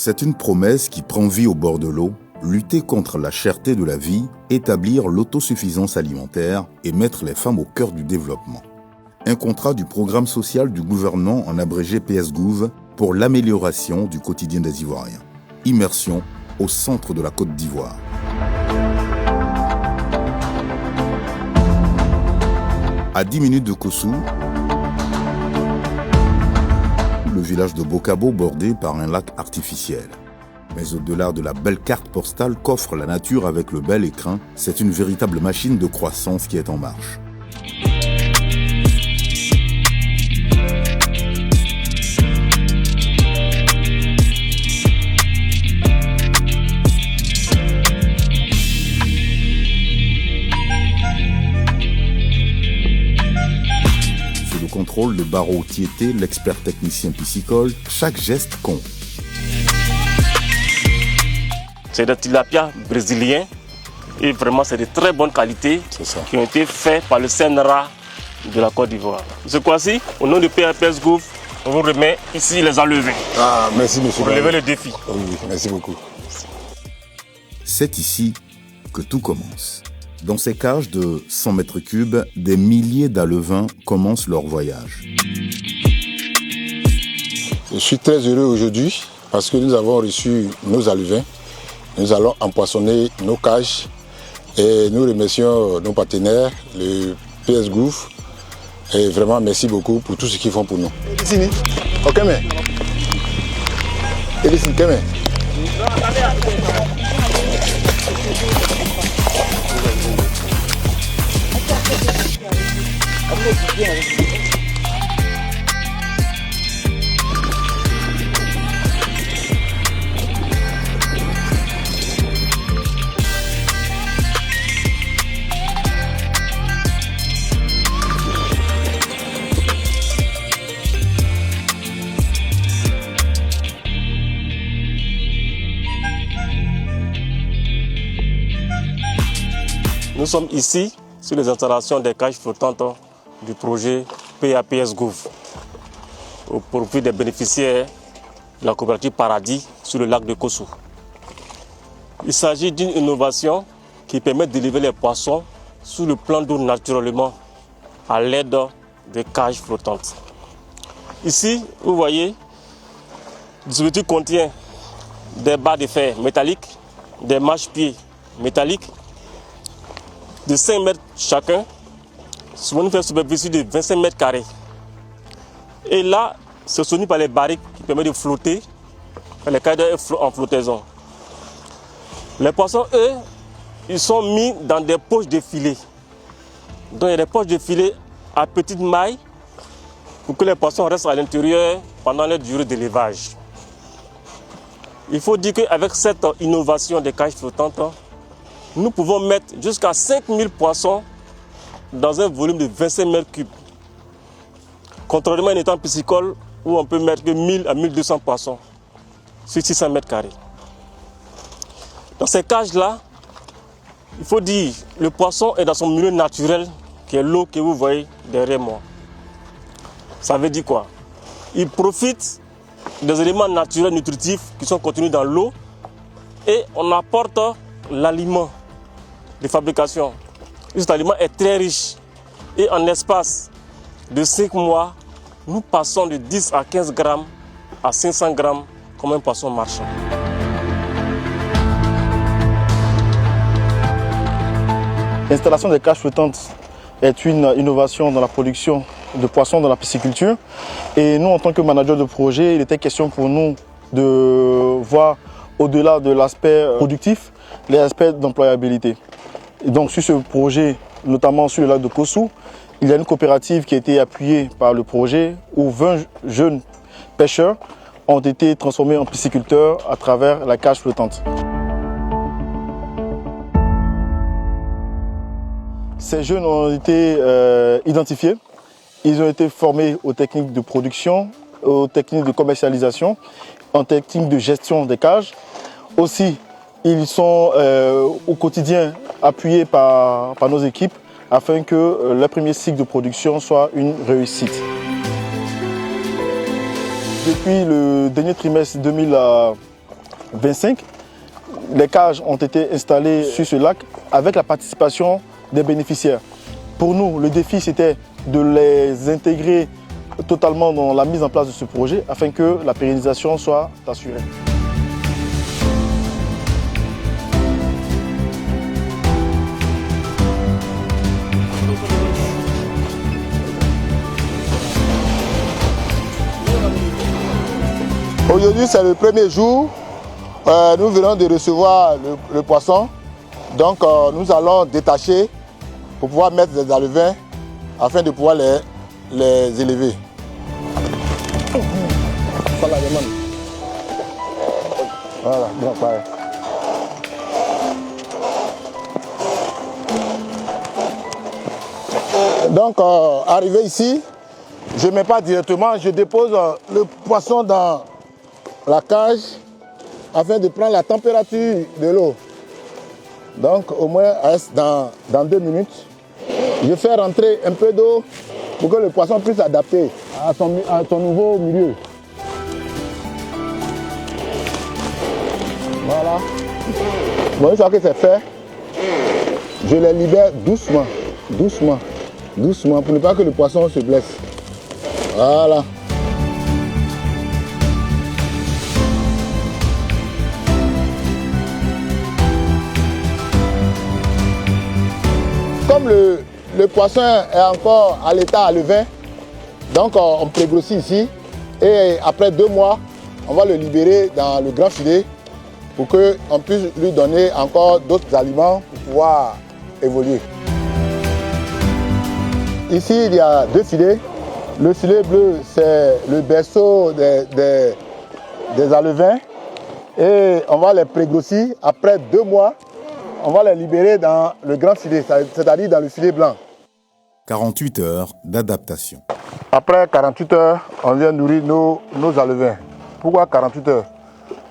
C'est une promesse qui prend vie au bord de l'eau, lutter contre la cherté de la vie, établir l'autosuffisance alimentaire et mettre les femmes au cœur du développement. Un contrat du programme social du gouvernement en abrégé PSGouv pour l'amélioration du quotidien des Ivoiriens. Immersion au centre de la Côte d'Ivoire. À 10 minutes de Kossou, le village de Bokabo bordé par un lac artificiel. Mais au-delà de la belle carte postale qu'offre la nature avec le bel écrin, c'est une véritable machine de croissance qui est en marche. Contrôle de Barreau Tieté, l'expert technicien piscicole, chaque geste compte. C'est des tilapia brésiliens et vraiment c'est de très bonne qualité qui ont été faits par le CNRA de la Côte d'Ivoire. Ce coup-ci, au nom du PSGouv, on vous remet ici les enlevés. Ah, merci monsieur. Pour relever le défi. Oui, merci beaucoup. C'est ici que tout commence. Dans ces cages de 100 mètres cubes, des milliers d'alevins commencent leur voyage. Je suis très heureux aujourd'hui parce que nous avons reçu nos alevins. Nous allons empoisonner nos cages et nous remercions nos partenaires, le PSGouv. Et vraiment, merci beaucoup pour tout ce qu'ils font pour nous. Ok, mais. Nous sommes ici sur les installations des cages flottantes du projet PSGouv au profit des bénéficiaires de la coopérative Paradis sur le lac de Kossou. Il s'agit d'une innovation qui permet d'élever les poissons sous le plan d'eau naturellement à l'aide des cages flottantes. Ici, vous voyez, le dispositif contient des barres de fer métalliques, des marchepieds métalliques de 5 mètres chacun, sur une superficie de 25 mètres carrés. Et là, c'est soutenu par les barriques qui permettent de flotter, les cages en flottaison. Les poissons, eux, ils sont mis dans des poches de filet. Donc il y a des poches de filet à petite maille pour que les poissons restent à l'intérieur pendant la durée d'élevage. Il faut dire qu'avec cette innovation des cages flottantes, nous pouvons mettre jusqu'à 5000 poissons dans un volume de 25 mètres cubes. Contrairement à un étang piscicole où on peut mettre que 1000 à 1200 poissons sur 600 mètres carrés. Dans ces cages-là, il faut dire que le poisson est dans son milieu naturel, qui est l'eau que vous voyez derrière moi. Ça veut dire quoi? Il profite des éléments naturels nutritifs qui sont contenus dans l'eau et on apporte l'aliment de fabrication. Cet aliment est très riche et en espace de 5 mois, nous passons de 10 à 15 grammes à 500 grammes comme un poisson marchand. L'installation des cages flottantes est une innovation dans la production de poissons dans la pisciculture. Et nous, en tant que manager de projet, il était question pour nous de voir au-delà de l'aspect productif, les aspects d'employabilité. Et donc sur ce projet, notamment sur le lac de Kossou, il y a une coopérative qui a été appuyée par le projet où 20 jeunes pêcheurs ont été transformés en pisciculteurs à travers la cage flottante. Ces jeunes ont été identifiés, ils ont été formés aux techniques de production, aux techniques de commercialisation, en techniques de gestion des cages. Aussi, ils sont au quotidien appuyés par nos équipes afin que le premier cycle de production soit une réussite. Depuis le dernier trimestre 2025, les cages ont été installées sur ce lac avec la participation des bénéficiaires. Pour nous, le défi, c'était de les intégrer totalement dans la mise en place de ce projet afin que la pérennisation soit assurée. Aujourd'hui, c'est le premier jour. Nous venons de recevoir le poisson. Donc, nous allons détacher pour pouvoir mettre des alevins afin de pouvoir les élever. Voilà, bien pareil. Donc, arrivé ici, je ne mets pas directement, je dépose le poisson dans la cage afin de prendre la température de l'eau. Donc, au moins, dans 2 minutes, je fais rentrer un peu d'eau pour que le poisson puisse s'adapter à son nouveau milieu. Voilà. Bon, une fois que c'est fait, je les libère doucement, doucement, doucement, pour ne pas que le poisson se blesse. Voilà. Comme le poisson est encore à l'état à levain, donc on prégrossit ici et après 2 mois, on va le libérer dans le grand filet pour qu'on puisse lui donner encore d'autres aliments pour pouvoir évoluer. Ici, il y a 2 filets. Le filet bleu, c'est le berceau des alevins et on va les prégrossir. Après 2 mois, on va les libérer dans le grand filet, c'est-à-dire dans le filet blanc. 48 heures d'adaptation. Après 48 heures, on vient nourrir nos alevins. Pourquoi 48 heures?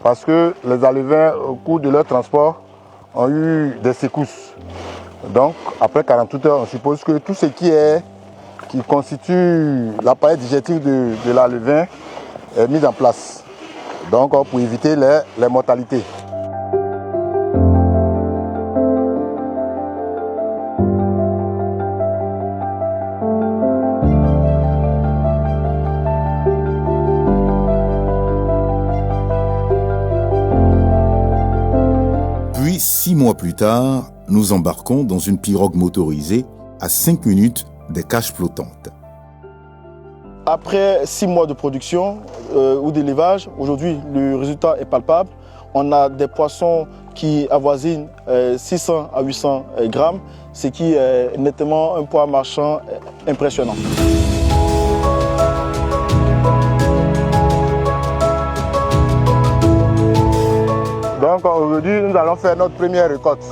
Parce que les alevins, au cours de leur transport, ont eu des secousses. Donc, après 48 heures, on suppose que tout ce qui constitue l'appareil digestif de l'alevin est mis en place. Donc, pour éviter les mortalités. Puis, 6 mois plus tard, nous embarquons dans une pirogue motorisée à 5 minutes des cages flottantes. Après 6 mois de production ou d'élevage, aujourd'hui le résultat est palpable. On a des poissons qui avoisinent 600 à 800 grammes, ce qui est nettement un poids marchand impressionnant. Donc aujourd'hui, nous allons faire notre première récolte.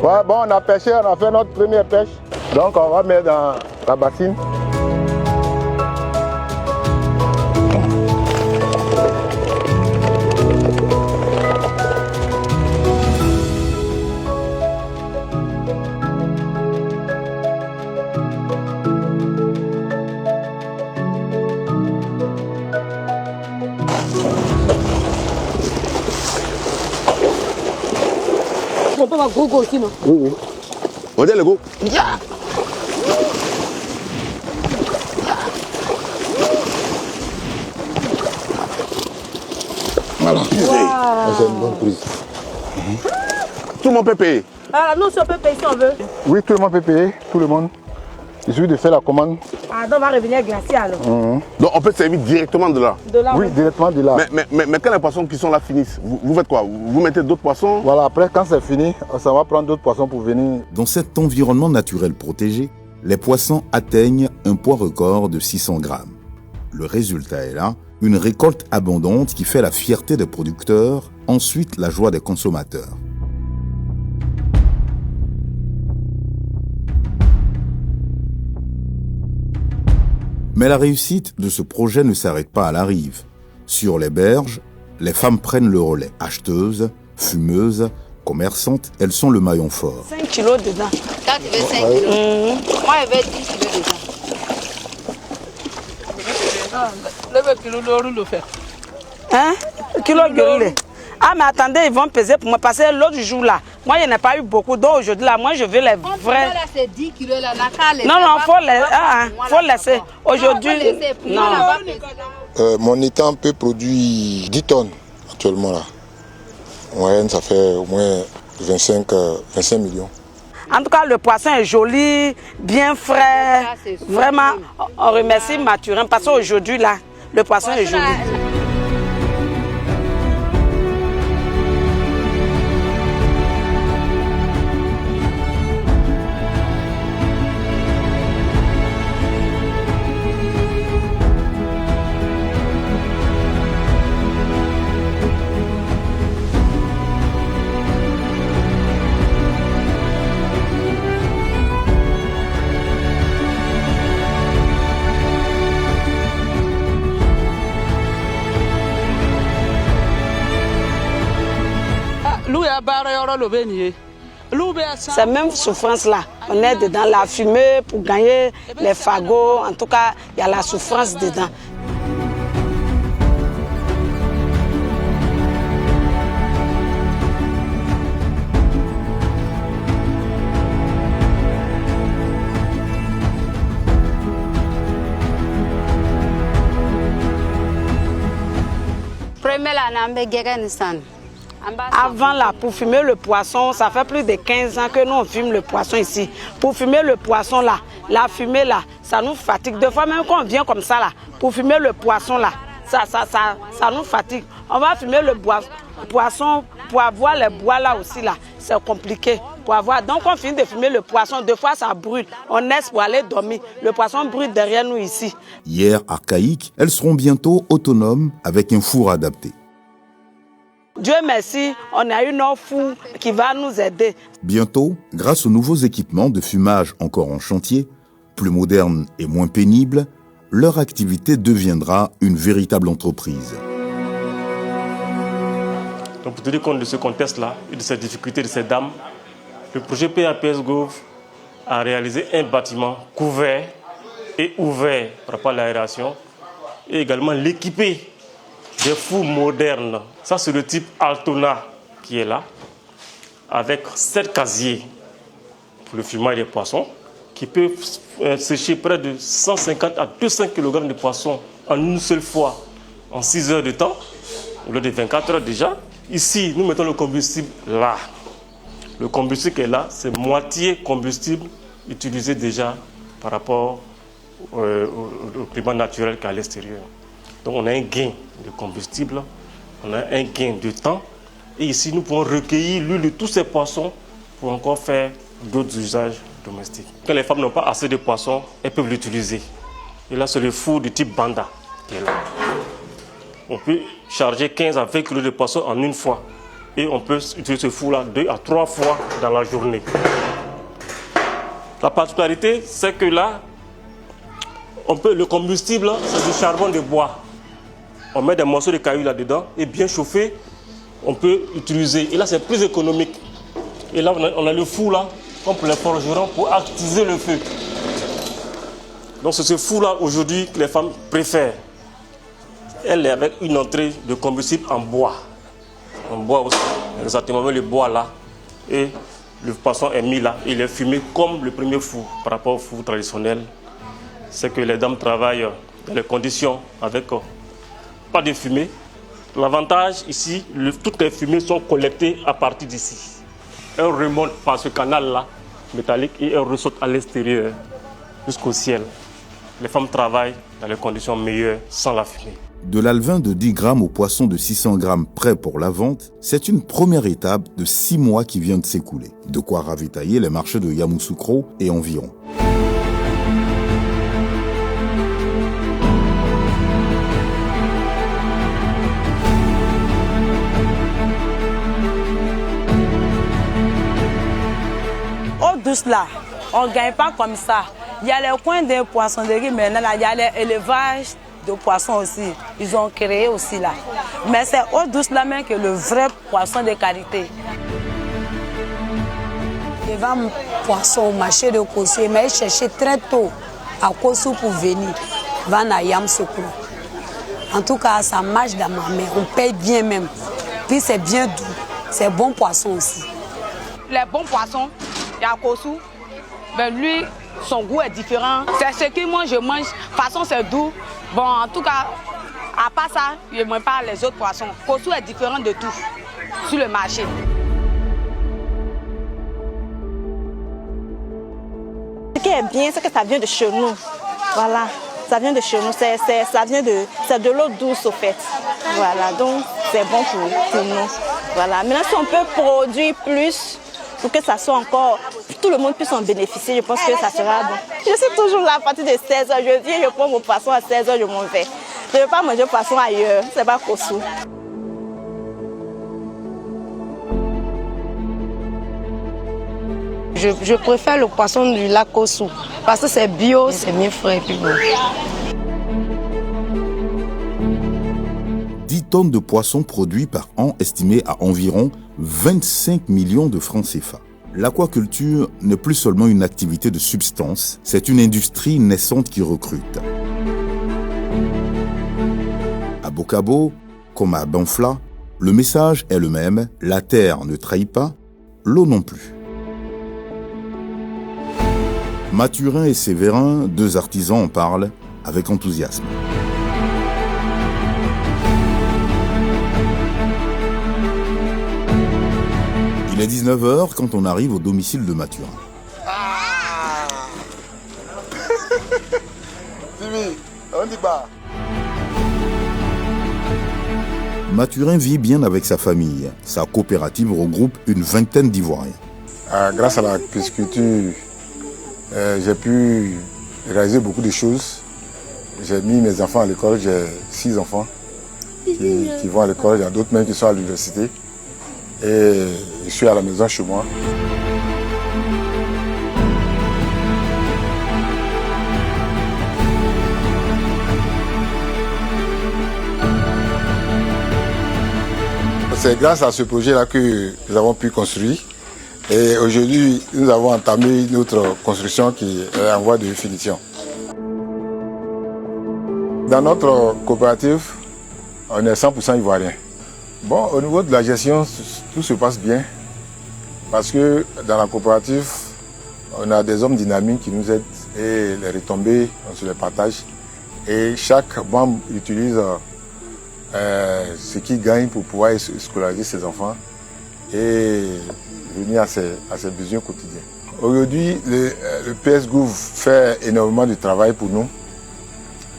Ouais, bon, on a pêché, on a fait notre première pêche. Donc on va mettre dans la bassine. On peut avoir gros aussi, non? Oui, oui. On dit le go. Voilà. Wow. C'est une bonne prise. Tout le monde peut payer. Alors, nous, si on peut payer si on veut. Oui, tout le monde peut payer, tout le monde. Il suffit de faire la commande. Ah, donc on va revenir glacier alors. Donc on peut servir directement de là. De là, Oui, directement de là. Mais quand les poissons qui sont là finissent, vous faites quoi? Vous mettez d'autres poissons? Voilà, après, quand c'est fini, ça va prendre d'autres poissons pour venir. Dans cet environnement naturel protégé, les poissons atteignent un poids record de 600 grammes. Le résultat est là, une récolte abondante qui fait la fierté des producteurs, ensuite la joie des consommateurs. Mais la réussite de ce projet ne s'arrête pas à la rive. Sur les berges, les femmes prennent le relais. Acheteuses, fumeuses, commerçantes, elles sont le maillon fort. 5 kilos dedans. Toi, tu veux 5 kilos. Moi, je veux 10 kilos dedans. Le kilo d'eau le fait. Hein? Kilo de Ah, mais attendez, ils vont peser pour moi. Parce que l'autre jour là, moi, il n'y en a pas eu beaucoup d'eau aujourd'hui là. Moi, je veux les vrais. Là, c'est 10 kilos là. Non, non, faut laisser. Aujourd'hui, non. Mon étang peut produire 10 tonnes actuellement là. En moyenne, ça fait au moins 25 millions. En tout cas, le poisson est joli, bien frais. Vraiment, on remercie Mathurin parce qu'aujourd'hui là, le poisson est joli. Cette même souffrance-là, on est dedans, la fumée pour gagner les fagots, en tout cas, il y a la souffrance dedans. Avant là, pour fumer le poisson, ça fait plus de 15 ans que nous on fume le poisson ici. Pour fumer le poisson là, la fumée là, ça nous fatigue. Des fois même quand on vient comme ça là, pour fumer le poisson là, ça nous fatigue. On va fumer le poisson pour avoir les bois là aussi là, c'est compliqué. Pour avoir. Donc on finit de fumer le poisson, des fois ça brûle. On laisse pour aller dormir. Le poisson brûle derrière nous ici. Hier archaïques, elles seront bientôt autonomes avec un four adapté. Dieu merci, on a une eau four qui va nous aider. Bientôt, grâce aux nouveaux équipements de fumage encore en chantier, plus modernes et moins pénibles, leur activité deviendra une véritable entreprise. Donc pour tenir compte de ce contexte-là et de ces difficultés de ces dames, le projet PAPS Gouv a réalisé un bâtiment couvert et ouvert par rapport à l'aération et également l'équiper des fours modernes. Ça, c'est le type Altona qui est là, avec 7 casiers pour le fumage des poissons, qui peut sécher près de 150 à 200 kg de poissons en une seule fois, en 6 heures de temps, au lieu de 24 heures déjà. Ici, nous mettons le combustible là. Le combustible qui est là, c'est moitié combustible utilisé déjà par rapport au climat naturel qui est à l'extérieur. Donc on a un gain de combustible, on a un gain de temps. Et ici, nous pouvons recueillir l'huile de tous ces poissons pour encore faire d'autres usages domestiques. Quand les femmes n'ont pas assez de poissons, elles peuvent l'utiliser. Et là, c'est le four du type Banda qui est là. On peut charger 15 à 20 kg de poissons en une fois. Et on peut utiliser ce four-là 2 à 3 fois dans la journée. La particularité, c'est que là, le combustible, c'est du charbon de bois. On met des morceaux de cailloux là-dedans et bien chauffé, on peut utiliser. Et là, c'est plus économique. Et là, on a le four là, comme pour les forgerons, pour attiser le feu. Donc c'est ce four-là aujourd'hui que les femmes préfèrent. Elle est avec une entrée de combustible en bois. En bois aussi, exactement le bois là. Et le poisson est mis là. Il est fumé comme le premier four par rapport au four traditionnel. C'est que les dames travaillent dans les conditions avec pas de fumée L'avantage ici, toutes les fumées sont collectées à partir d'ici. Elles remontent par ce canal-là, métallique, et elles ressortent à l'extérieur, jusqu'au ciel. Les femmes travaillent dans les conditions meilleures, sans la fumée. De l'alevin de 10 grammes au poisson de 600 grammes prêt pour la vente, c'est une première étape de 6 mois qui vient de s'écouler. De quoi ravitailler les marchés de Yamoussoukro et environ. Eau douce là, on ne gagne pas comme ça. Il y a les coins de poissonnerie maintenant, là, il y a l'élevage de poissons aussi. Ils ont créé aussi là. Mais c'est eau douce là même que le vrai poisson de qualité. Je vends mon poisson au marché de Kossou, mais je cherchais très tôt à Kossou pour venir vendre à Yamoussoukro. En tout cas, ça marche dans ma main. On paye bien même. Puis c'est bien doux. C'est bon poisson aussi. Les bons poissons, il y a Kossou, ben lui, son goût est différent. C'est ce que moi je mange. De toute façon, c'est doux. Bon, en tout cas, à part ça, je ne mange pas les autres poissons. Kossou est différent de tout sur le marché. Ce qui est bien, c'est que ça vient de chez nous. Voilà, ça vient de chez nous. C'est de l'eau douce au fait. Voilà, donc c'est bon pour nous. Voilà. Maintenant, si on peut produire plus pour que ça soit encore, tout le monde puisse en bénéficier, je pense que ça sera bon. Je suis toujours là à partir de 16h. Je viens, je prends mon poisson à 16h, je m'en vais. Je ne vais pas manger poisson ailleurs, c'est pas Kossou. Je préfère le poisson du lac Kossou parce que c'est bio, c'est mieux frais et puis bon. 10 tonnes de poissons produits par an estimées à environ 25 millions de francs CFA. L'aquaculture n'est plus seulement une activité de subsistance, c'est une industrie naissante qui recrute. À Bokabo, comme à Banfla, le message est le même, la terre ne trahit pas, l'eau non plus. Mathurin et Séverin, deux artisans, en parlent avec enthousiasme. Il est 19h quand on arrive au domicile de Mathurin. Mathurin vit bien avec sa famille. Sa coopérative regroupe une vingtaine d'Ivoiriens. Grâce à la pisciculture, j'ai pu réaliser beaucoup de choses. J'ai mis mes enfants à l'école, j'ai 6 enfants qui vont à l'école, il y a d'autres même qui sont à l'université. Et je suis à la maison chez moi. C'est grâce à ce projet-là que nous avons pu construire. Et aujourd'hui, nous avons entamé notre construction qui est en voie de finition. Dans notre coopérative, on est 100% ivoirien. Bon, au niveau de la gestion, tout se passe bien. Parce que dans la coopérative, on a des hommes dynamiques qui nous aident et les retombées, on se les partage. Et chaque membre utilise ce qu'il gagne pour pouvoir scolariser ses enfants et venir à ses besoins quotidiens. Aujourd'hui, le PS Gouv fait énormément de travail pour nous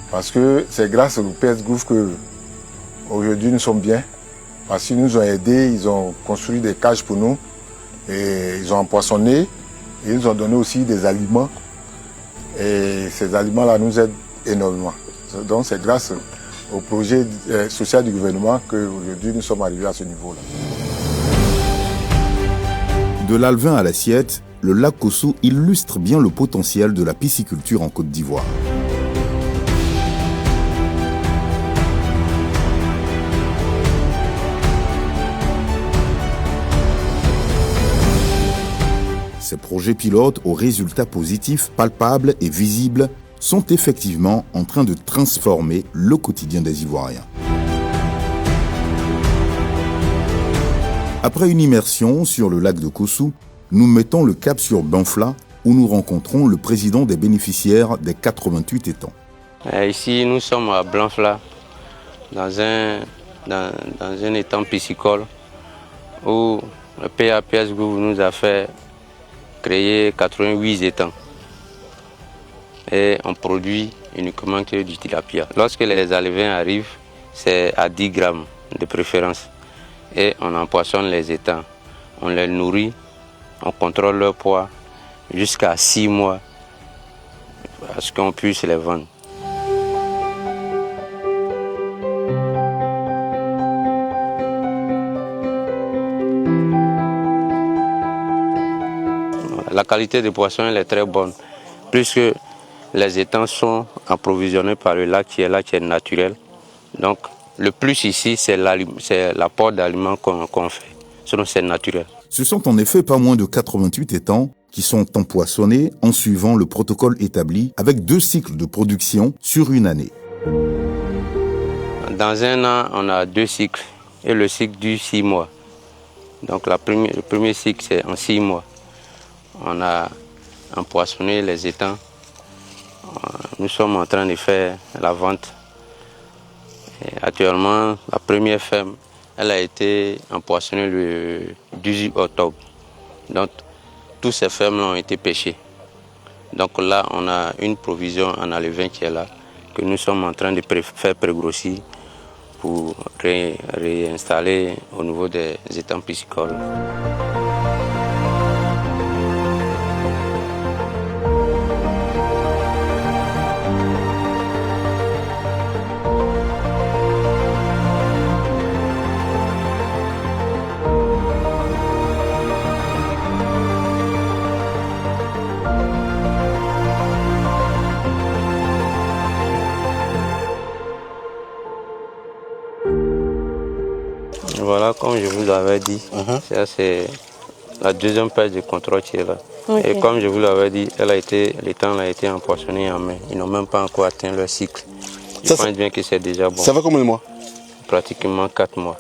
parce que c'est grâce au PS Gouv que aujourd'hui nous sommes bien. Parce qu'ils nous ont aidés, ils ont construit des cages pour nous et ils ont empoisonné et ils nous ont donné aussi des aliments. Et ces aliments-là nous aident énormément. Donc c'est grâce au projet social du gouvernement qu'aujourd'hui nous sommes arrivés à ce niveau-là. De l'alevin à l'assiette, le lac Kossou illustre bien le potentiel de la pisciculture en Côte d'Ivoire. Ces projets pilotes aux résultats positifs, palpables et visibles sont effectivement en train de transformer le quotidien des Ivoiriens. Après une immersion sur le lac de Kossou, nous mettons le cap sur Banfla où nous rencontrons le président des bénéficiaires des 88 étangs. Ici, nous sommes à Banfla, dans un dans un étang piscicole où le PAPS Group nous a fait créer 88 étangs. Et on produit uniquement que du tilapia. Lorsque les alevins arrivent, c'est à 10 grammes de préférence. Et on empoisonne les étangs. On les nourrit, on contrôle leur poids jusqu'à 6 mois à ce qu'on puisse les vendre. La qualité des poissons elle est très bonne, puisque les étangs sont approvisionnés par le lac qui est naturel. Donc le plus ici, c'est l'apport d'aliments qu'on fait, sinon c'est naturel. Ce sont en effet pas moins de 88 étangs qui sont empoisonnés en suivant le protocole établi avec 2 cycles de production sur une année. Dans un an, on a 2 cycles et le cycle dure 6 mois. Donc le premier cycle, c'est en 6 mois. On a empoisonné les étangs. Nous sommes en train de faire la vente. Et actuellement, la première ferme, elle a été empoisonnée le 18 octobre. Donc, toutes ces fermes ont été pêchées. Donc là, on a une provision en alevin qui est là, que nous sommes en train de faire prégrossir pour réinstaller au niveau des étangs piscicoles. Voilà, comme je vous l'avais dit, ça c'est la deuxième page de contrôle qui est là. Okay. Et comme je vous l'avais dit, l'étang a été empoisonné en mai. Ils n'ont même pas encore atteint leur cycle. Je pense bien que c'est déjà bon. Ça fait combien de mois? Pratiquement 4 mois.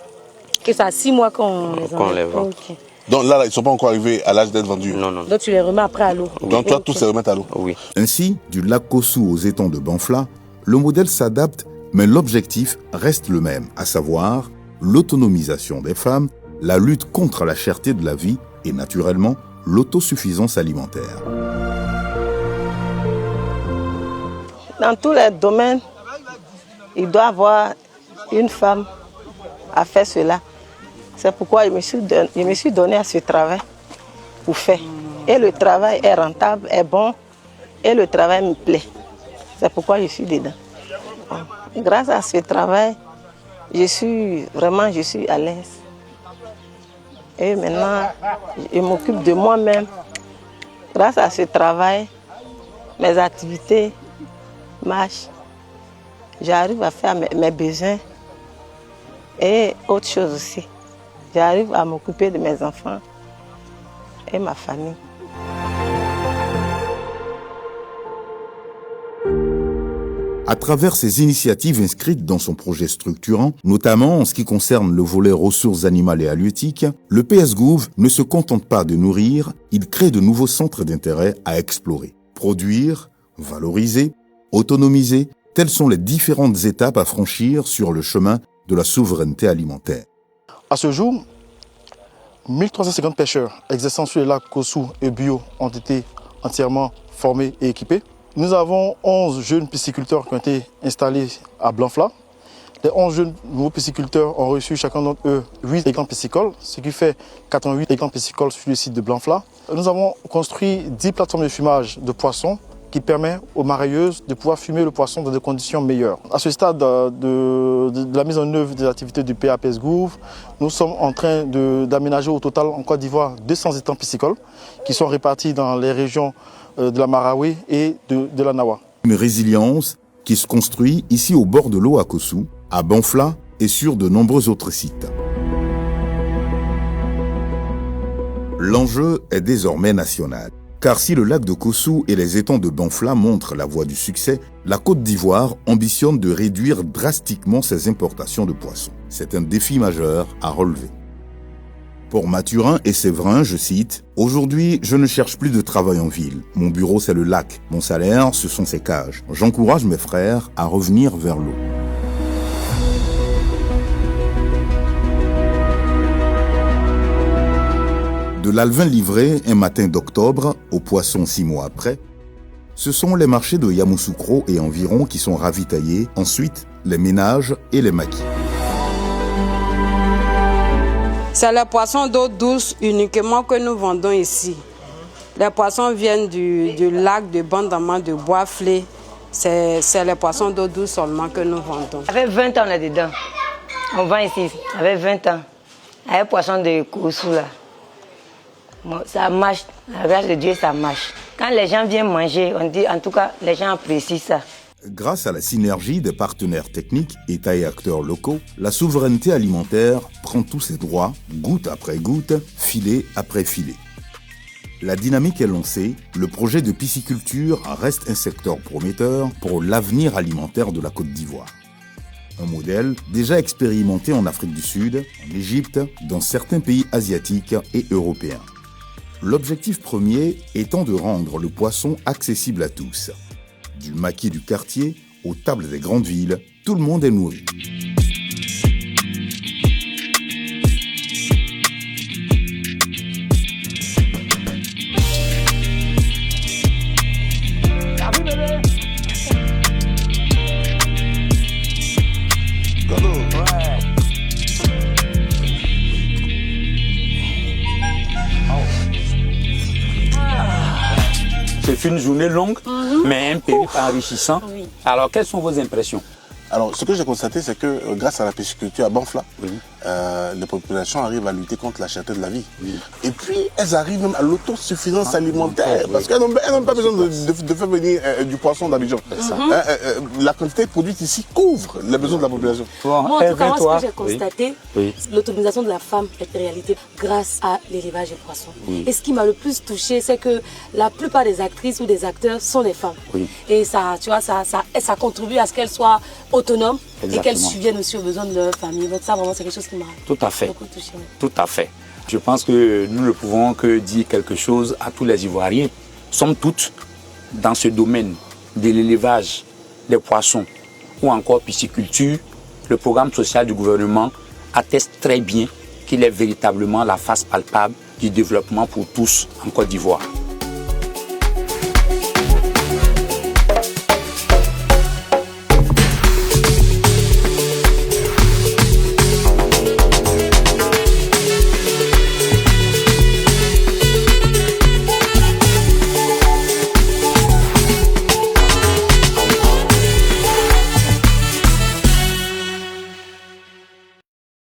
Que ça a 6 mois qu'on les vend. Okay. Donc là, ils ne sont pas encore arrivés à l'âge d'être vendus? Non, non. Donc tu les remets après à l'eau? Donc toi, tous se remettent à l'eau? Oui. Ainsi, du lac Kossou aux étangs de Banfla, le modèle s'adapte, mais l'objectif reste le même, à savoir l'autonomisation des femmes, la lutte contre la cherté de la vie et naturellement l'autosuffisance alimentaire. Dans tous les domaines, il doit y avoir une femme à faire cela. C'est pourquoi je me suis donné à ce travail pour faire. Et le travail est rentable, est bon, et le travail me plaît. C'est pourquoi je suis dedans. Grâce à ce travail, je suis à l'aise. Et maintenant, je m'occupe de moi-même. Grâce à ce travail, mes activités marchent. J'arrive à faire mes besoins et autre chose aussi. J'arrive à m'occuper de mes enfants et ma famille. À travers ces initiatives inscrites dans son projet structurant, notamment en ce qui concerne le volet ressources animales et halieutiques, le PS Gouv ne se contente pas de nourrir, il crée de nouveaux centres d'intérêt à explorer. Produire, valoriser, autonomiser, telles sont les différentes étapes à franchir sur le chemin de la souveraineté alimentaire. À ce jour, 1350 pêcheurs exerçant sur les lacs Kossou et Bio ont été entièrement formés et équipés. Nous avons 11 jeunes pisciculteurs qui ont été installés à Banfla. Les 11 jeunes nouveaux pisciculteurs ont reçu chacun d'entre eux 8 étangs piscicoles, ce qui fait 88 étangs piscicoles sur le site de Banfla. Nous avons construit 10 plateformes de fumage de poissons qui permet aux marailleuses de pouvoir fumer le poisson dans des conditions meilleures. À ce stade de la mise en œuvre des activités du PAPS Gouv, nous sommes en train d'aménager au total en Côte d'Ivoire 200 étangs piscicoles qui sont répartis dans les régions de la Marawi et de la Nawa. Une résilience qui se construit ici au bord de l'eau à Kossou, à Banfla et sur de nombreux autres sites. L'enjeu est désormais national. Car si le lac de Kossou et les étangs de Banfla montrent la voie du succès, la Côte d'Ivoire ambitionne de réduire drastiquement ses importations de poissons. C'est un défi majeur à relever. Pour Mathurin et Séverin, je cite, « Aujourd'hui, je ne cherche plus de travail en ville. Mon bureau, c'est le lac. Mon salaire, ce sont ces cages. J'encourage mes frères à revenir vers l'eau. » De l'alevin livré un matin d'octobre au poisson 6 mois après, ce sont les marchés de Yamoussoukro et environ qui sont ravitaillés, ensuite les ménages et les maquis. C'est les poissons d'eau douce uniquement que nous vendons ici. Les poissons viennent du lac de Bandama, de Bois-Flé. C'est les poissons d'eau douce seulement que nous vendons. Avec 20 ans là-dedans. On vend ici, avec 20 ans. Avec poisson de Koussou là. Bon, ça marche, la grâce de Dieu, ça marche. Quand les gens viennent manger, on dit, en tout cas, les gens apprécient ça. Grâce à la synergie des partenaires techniques, États et acteurs locaux, la souveraineté alimentaire prend tous ses droits, goutte après goutte, filet après filet. La dynamique est lancée, le projet de pisciculture reste un secteur prometteur pour l'avenir alimentaire de la Côte d'Ivoire. Un modèle déjà expérimenté en Afrique du Sud, en Égypte, dans certains pays asiatiques et européens. L'objectif premier étant de rendre le poisson accessible à tous. Du maquis du quartier aux tables des grandes villes, tout le monde est nourri. Ce fut une journée longue, mais un périple enrichissant. Oui. Alors, quelles sont vos impressions? Alors, ce que j'ai constaté, c'est que grâce à la pisciculture à Banfla, les populations arrivent à lutter contre la cherté de la vie. Oui. Et puis, elles arrivent même à l'autosuffisance alimentaire, parce qu'elles n'ont pas besoin de faire venir du poisson d'Abidjan. La quantité produite ici couvre les besoins de la population. Moi, en tout cas, ce que j'ai constaté, l'autonomisation de la femme est une réalité grâce à l'élevage des poissons. Oui. Et ce qui m'a le plus touchée, c'est que la plupart des actrices ou des acteurs sont des femmes. Oui. Et ça, tu vois, ça contribue à ce qu'elles soient autonomes. Exactement. Et qu'elles subviennent aussi aux besoins de leur famille. Donc ça, vraiment, c'est quelque chose qui m'a beaucoup touché. Tout à fait. Je pense que nous ne pouvons que dire quelque chose à tous les Ivoiriens. Somme toute, dans ce domaine de l'élevage des poissons ou encore pisciculture, le programme social du gouvernement atteste très bien qu'il est véritablement la face palpable du développement pour tous en Côte d'Ivoire.